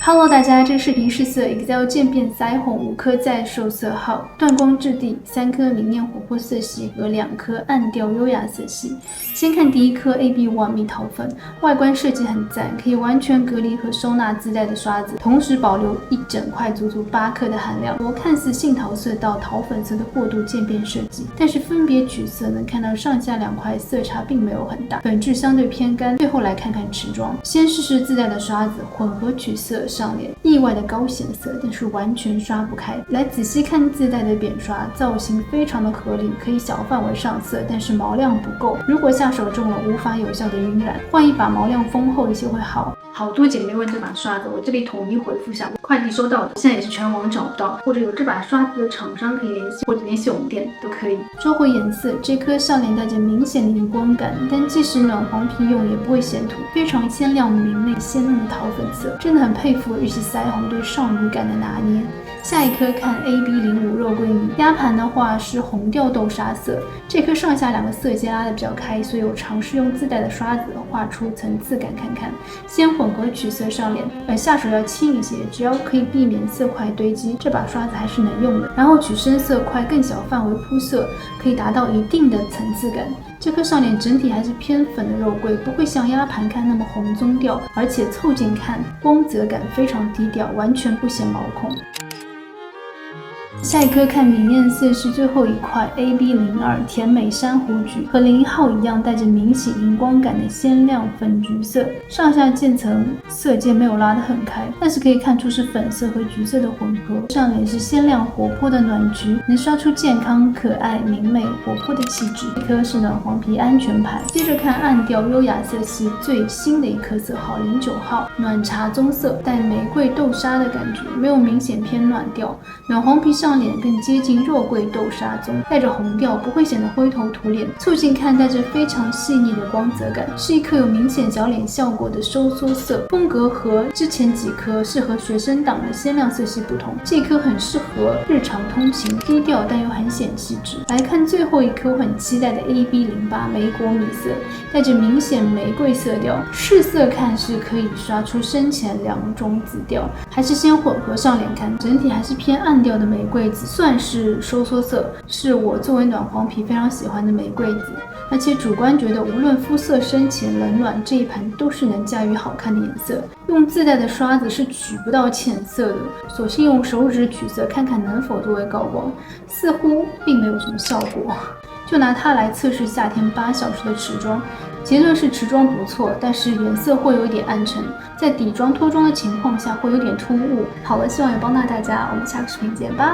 Hello， 大家，这个视频试色 Excel 渐变腮红5颗在售色号，断光质地，3颗明艳活泼色系和2颗暗调优雅色系。先看第一颗 AB1 蜜桃粉，外观设计很赞，可以完全隔离和收纳自带的刷子，同时保留一整块足足8克的含量。看似杏桃色到桃粉色的过渡渐变设计，但是分别取色能看到上下2块色差并没有很大，粉质相对偏干。最后来看看持妆，先试试自带的刷子，混合取色。上脸意外的高显色，但是完全刷不开。来仔细看自带的扁刷，造型非常的合理，可以小范围上色，但是毛量不够。如果下手重了，无法有效的晕染，换一把毛量丰厚一些会好。好多姐妹问这把刷子，我这里统一回复下，快递收到的，现在也是全网找不到，或者有这把刷子的厂商可以联系，或者联系我们店都可以。说回颜色，这颗上脸带着明显的荧光感，但即使暖黄皮用也不会显土，非常鲜亮明媚鲜嫩的桃粉色，真的很佩服日系腮红对少女感的拿捏。下一颗看 AB05 肉桂泥，压盘的话是红调豆沙色，这颗上下2个色阶拉得比较开，所以我尝试用自带的刷子画出层次感看看。先混合取色上脸，下手要轻一些，只要可以避免色块堆积，这把刷子还是能用的。然后取深色块，更小范围铺色，可以达到一定的层次感。这颗上脸整体还是偏粉的肉桂，不会像压盘看那么红棕调，而且凑近看光泽感非常低调，完全不显毛孔。下一颗看明艳色是最后一块 AB02 甜美珊瑚橘，和01号一样带着明显荧光感的鲜亮粉橘色，上下渐层色阶没有拉得很开，但是可以看出是粉色和橘色的混合。上脸是鲜亮活泼的暖橘，能刷出健康、可爱、明媚、活泼的气质。一颗是暖黄皮安全牌，接着看暗调优雅色系最新的一颗色号09号，暖茶棕色，带玫瑰豆沙的感觉，没有明显偏暖调。暖黄皮上脸更接近肉桂豆沙棕，带着红调，不会显得灰头土脸。凑近看带着非常细腻的光泽感，是一颗有明显小脸效果的收缩色，风格和之前几颗适合学生党的鲜亮色系不同，这颗很适合日常通勤，低调但又很显气质。来看最后一颗，我很期待的 AB08 莓果米色，带着明显玫瑰色调，试色看是可以刷出深浅2种紫调，还是先混合上脸看，整体还是偏暗调的玫瑰紫，算是收缩色，是我作为暖黄皮非常喜欢的玫瑰紫，而且主观觉得无论肤色深浅冷暖，这一盘都是能驾驭好看的颜色。用自带的刷子是取不到浅色的，索性用手指取色看看能否作为高光，似乎并没有什么效果。就拿它来测试夏天8小时的持妆，结论是持妆不错，但是颜色会有一点暗沉，在底妆脱妆的情况下会有点突兀。好了，希望有帮到大家，我们下个视频见，拜。